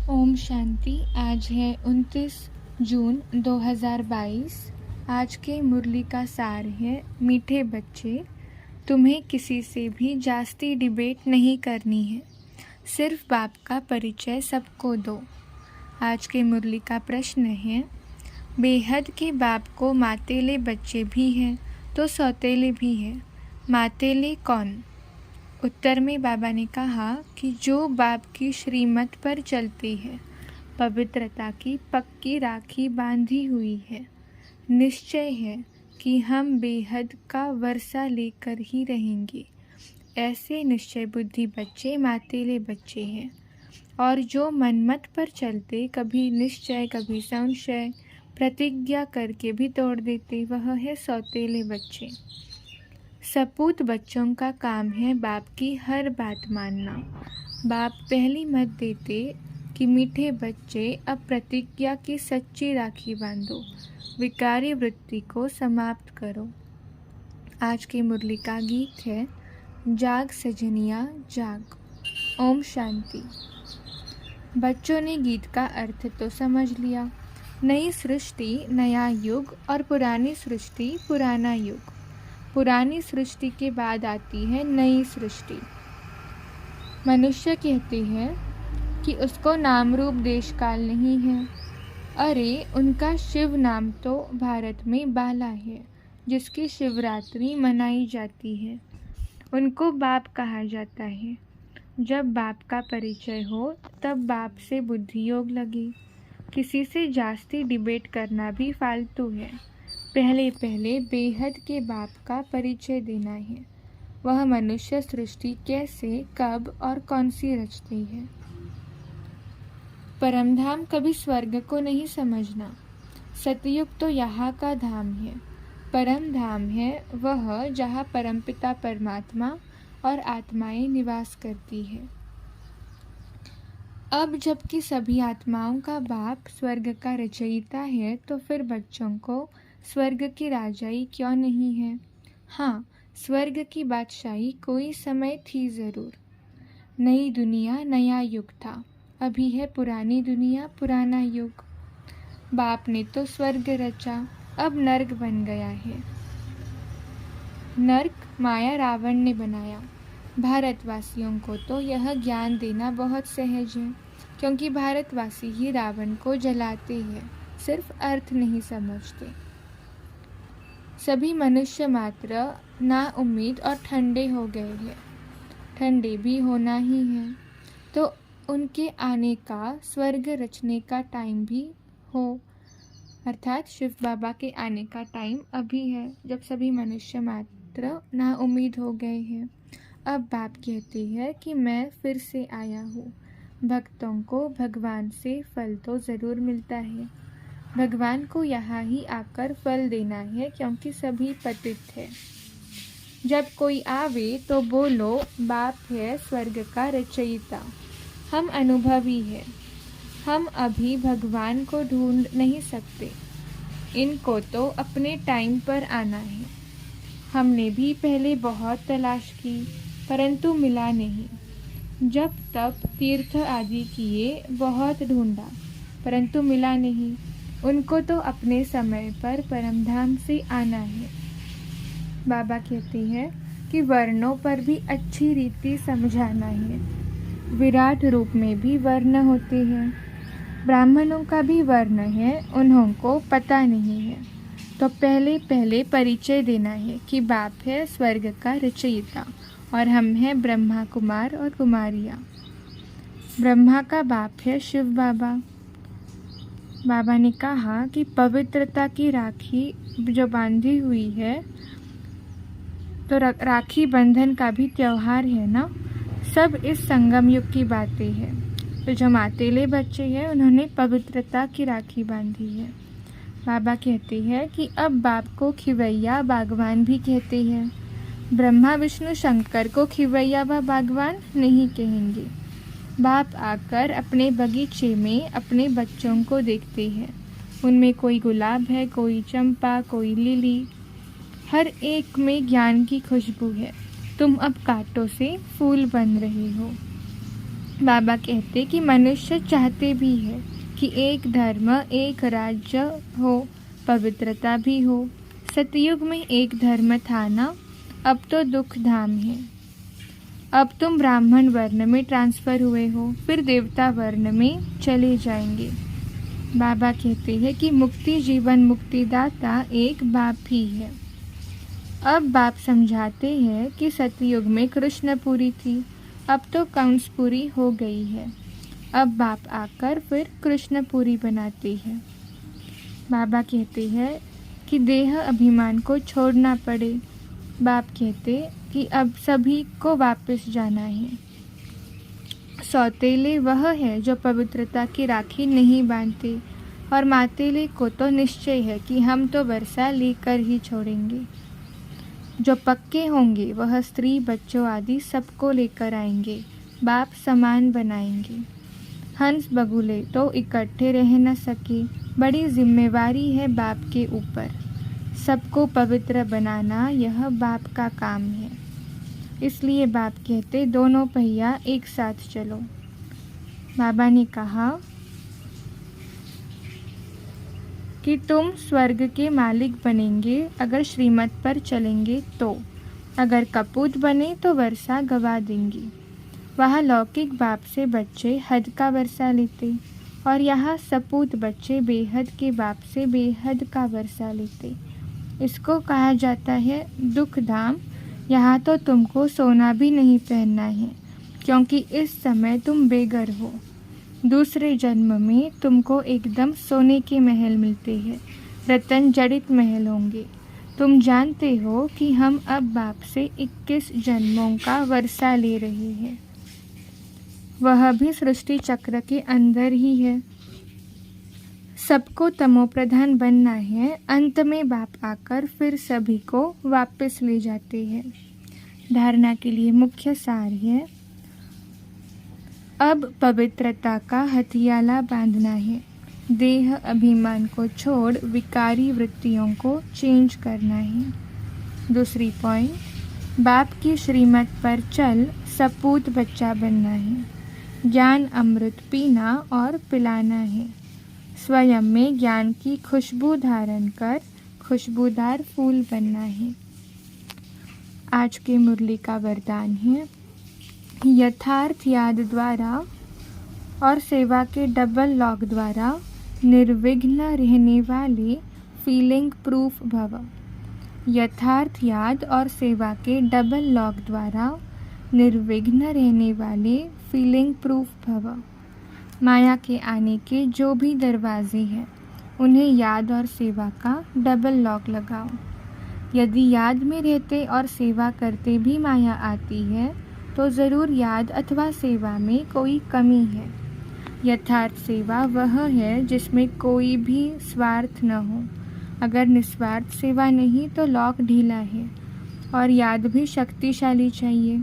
ओम शांति। आज है 29 जून 2022। आज के मुरली का सार है, मीठे बच्चे, तुम्हें किसी से भी जास्ती डिबेट नहीं करनी है, सिर्फ बाप का परिचय सबको दो। आज के मुरली का प्रश्न है, बेहद के बाप को मातेले बच्चे भी हैं तो सौतेले भी हैं, मातेले कौन? उत्तर में बाबा ने कहा कि जो बाप की श्रीमत पर चलती है, पवित्रता की पक्की राखी बांधी हुई है, निश्चय है कि हम बेहद का वर्षा लेकर ही रहेंगे, ऐसे निश्चय बुद्धि बच्चे मातेले बच्चे हैं। और जो मनमत पर चलते, कभी निश्चय कभी संशय, प्रतिज्ञा करके भी तोड़ देते, वह है सौतेले बच्चे। सपूत बच्चों का काम है बाप की हर बात मानना। बाप पहली मत देते कि मीठे बच्चे अब प्रतिज्ञा की सच्ची राखी बांधो, विकारी वृत्ति को समाप्त करो। आज की मुरली का गीत है, जाग सजनिया जाग। ओम शांति। बच्चों ने गीत का अर्थ तो समझ लिया। नई सृष्टि नया युग और पुरानी सृष्टि पुराना युग। पुरानी सृष्टि के बाद आती है नई सृष्टि। मनुष्य कहते हैं कि उसको नाम रूप देश काल नहीं है। अरे, उनका शिव नाम तो भारत में बाला है, जिसकी शिवरात्रि मनाई जाती है। उनको बाप कहा जाता है। जब बाप का परिचय हो तब बाप से बुद्धि योग लगे। किसी से जास्ती डिबेट करना भी फालतू है। पहले पहले बेहद के बाप का परिचय देना है। वह मनुष्य सृष्टि कैसे, कब और कौन सी रचती है। परमधाम कभी स्वर्ग को नहीं समझना। सतयुग तो यहाँ का धाम है। परम धाम है वह जहाँ परमपिता परमात्मा और आत्माएं निवास करती है। अब जबकि सभी आत्माओं का बाप स्वर्ग का रचयिता है, तो फिर बच्चों को स्वर्ग की राजाई क्यों नहीं है? हाँ, स्वर्ग की बादशाही कोई समय थी ज़रूर। नई दुनिया नया युग था, अभी है पुरानी दुनिया पुराना युग। बाप ने तो स्वर्ग रचा, अब नर्क बन गया है। नर्क माया रावण ने बनाया। भारतवासियों को तो यह ज्ञान देना बहुत सहज है, क्योंकि भारतवासी ही रावण को जलाते हैं, सिर्फ अर्थ नहीं समझते। सभी मनुष्य मात्र ना उम्मीद और ठंडे हो गए हैं। ठंडे भी होना ही है, तो उनके आने का, स्वर्ग रचने का टाइम भी हो, अर्थात शिव बाबा के आने का टाइम अभी है, जब सभी मनुष्य मात्र ना उम्मीद हो गए हैं। अब बाप कहते हैं कि मैं फिर से आया हूँ। भक्तों को भगवान से फल तो ज़रूर मिलता है। भगवान को यहाँ ही आकर फल देना है, क्योंकि सभी पतित है। जब कोई आवे तो बोलो, बाप है स्वर्ग का रचयिता। हम अनुभवी है। हम अभी भगवान को ढूंढ नहीं सकते। इनको तो अपने टाइम पर आना है। हमने भी पहले बहुत तलाश की, परंतु मिला नहीं। जब तब तीर्थ आदि किए, बहुत ढूंढा, परंतु मिला नहीं। उनको तो अपने समय पर परमधाम से आना है। बाबा कहते हैं कि वर्णों पर भी अच्छी रीति समझाना है। विराट रूप में भी वर्ण होते हैं। ब्राह्मणों का भी वर्ण है, उन्हों को पता नहीं है। तो पहले पहले परिचय देना है कि बाप है स्वर्ग का रचयिता और हम हैं ब्रह्मा कुमार और कुमारियाँ। ब्रह्मा का बाप है शिव बाबा। बाबा ने कहा कि पवित्रता की राखी जो बांधी हुई है, तो राखी बंधन का भी त्योहार है ना। सब इस संगम युग की बातें हैं। तो जो मातेले बच्चे हैं, उन्होंने पवित्रता की राखी बांधी है। बाबा कहते हैं कि अब बाप को खिवैया बागवान भी कहते हैं। ब्रह्मा विष्णु शंकर को खिवैया व बागवान नहीं कहेंगे। बाप आकर अपने बगीचे में अपने बच्चों को देखते हैं। उनमें कोई गुलाब है, कोई चंपा, कोई लिली, हर एक में ज्ञान की खुशबू है। तुम अब कांटों से फूल बन रहे हो। बाबा कहते कि मनुष्य चाहते भी है कि एक धर्म, एक राज्य हो, पवित्रता भी हो। सतयुग में एक धर्म था ना, अब तो दुख धाम है। अब तुम ब्राह्मण वर्ण में ट्रांसफ़र हुए हो, फिर देवता वर्ण में चले जाएंगे। बाबा कहते हैं कि मुक्ति, जीवन मुक्तिदाता एक बाप ही है। अब बाप समझाते हैं कि सतयुग में कृष्णपुरी थी, अब तो कंसपुरी हो गई है। अब बाप आकर फिर कृष्णपुरी बनाते हैं। बाबा कहते हैं कि देह अभिमान को छोड़ना पड़े। बाप कहते कि अब सभी को वापस जाना है। सौतेले वह है जो पवित्रता की राखी नहीं बांधते, और मातेले को तो निश्चय है कि हम तो वर्षा लेकर ही छोड़ेंगे। जो पक्के होंगे वह स्त्री, बच्चों आदि सबको लेकर आएंगे, बाप समान बनाएंगे। हंस बगुले तो इकट्ठे रह न सके, बड़ी जिम्मेवारी है बाप के ऊपर। सबको पवित्र बनाना यह बाप का काम है। इसलिए बाप कहते दोनों पहिया एक साथ चलो। बाबा ने कहा कि तुम स्वर्ग के मालिक बनेंगे अगर श्रीमत पर चलेंगे तो, अगर कपूत बने तो वर्षा गवा देंगी। वहाँ लौकिक बाप से बच्चे हद का वर्षा लेते, और यहाँ सपूत बच्चे बेहद के बाप से बेहद का वर्षा लेते। इसको कहा जाता है दुख धाम। यहाँ तो तुमको सोना भी नहीं पहनना है, क्योंकि इस समय तुम बेघर हो। दूसरे जन्म में तुमको एकदम सोने के महल मिलते हैं, रतन जड़ित महल होंगे। तुम जानते हो कि हम अब बाप से 21 जन्मों का वर्षा ले रहे हैं, वह भी सृष्टि चक्र के अंदर ही है। सबको तमोप्रधान बनना है। अंत में बाप आकर फिर सभी को वापस ले जाते हैं। धारणा के लिए मुख्य सार है, अब पवित्रता का हथियाला बांधना है। देह अभिमान को छोड़ विकारी वृत्तियों को चेंज करना है। दूसरी पॉइंट, बाप की श्रीमत पर चल सपूत बच्चा बनना है। ज्ञान अमृत पीना और पिलाना है। स्वयं में ज्ञान की खुशबू धारण कर खुशबूदार फूल बनना है। आज के मुरली का वरदान है, यथार्थ याद द्वारा और सेवा के डबल लॉक द्वारा निर्विघ्न रहने वाले फीलिंग प्रूफ भव। यथार्थ याद और सेवा के डबल लॉक द्वारा निर्विघ्न रहने वाले फीलिंग प्रूफ भव। माया के आने के जो भी दरवाजे हैं, उन्हें याद और सेवा का डबल लॉक लगाओ। यदि याद में रहते और सेवा करते भी माया आती है, तो ज़रूर याद अथवा सेवा में कोई कमी है। यथार्थ सेवा वह है जिसमें कोई भी स्वार्थ न हो। अगर निस्वार्थ सेवा नहीं तो लॉक ढीला है। और याद भी शक्तिशाली चाहिए।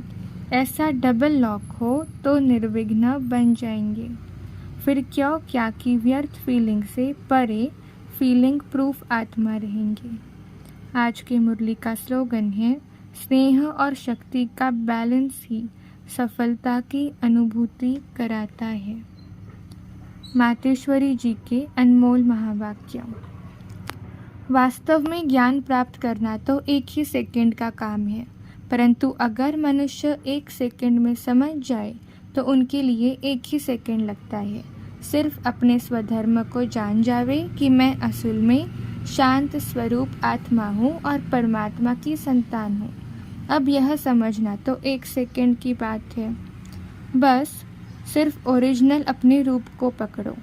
ऐसा डबल लॉक हो तो निर्विघ्न बन जाएंगे। फिर क्यों क्या की व्यर्थ फीलिंग से परे फीलिंग प्रूफ आत्मा रहेंगे। आज के मुरली का स्लोगन है, स्नेह और शक्ति का बैलेंस ही सफलता की अनुभूति कराता है। मातेश्वरी जी के अनमोल महावाक्य। वास्तव में ज्ञान प्राप्त करना तो एक ही सेकंड का काम है, परंतु अगर मनुष्य 1 सेकंड में समझ जाए तो उनके लिए 1 ही सेकंड लगता है। सिर्फ अपने स्वधर्म को जान जावे कि मैं असल में शांत स्वरूप आत्मा हूँ और परमात्मा की संतान हूँ। अब यह समझना तो 1 सेकंड की बात है। बस सिर्फ ओरिजिनल अपने रूप को पकड़ो।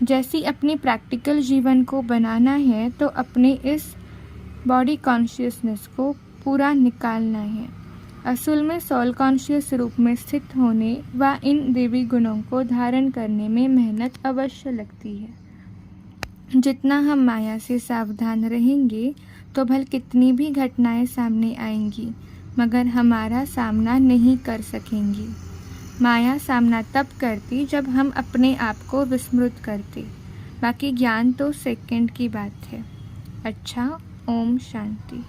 जैसी अपनी प्रैक्टिकल जीवन को बनाना है तो अपने इस बॉडी कॉन्शियसनेस को पूरा निकालना है। असल में सोल कॉन्शियस रूप में स्थित होने व इन देवी गुणों को धारण करने में मेहनत अवश्य लगती है। जितना हम माया से सावधान रहेंगे तो भल कितनी भी घटनाएं सामने आएंगी, मगर हमारा सामना नहीं कर सकेंगी। माया सामना तब करती जब हम अपने आप को विस्मृत करते। बाकी ज्ञान तो सेकंड की बात है। अच्छा, ओम शांति।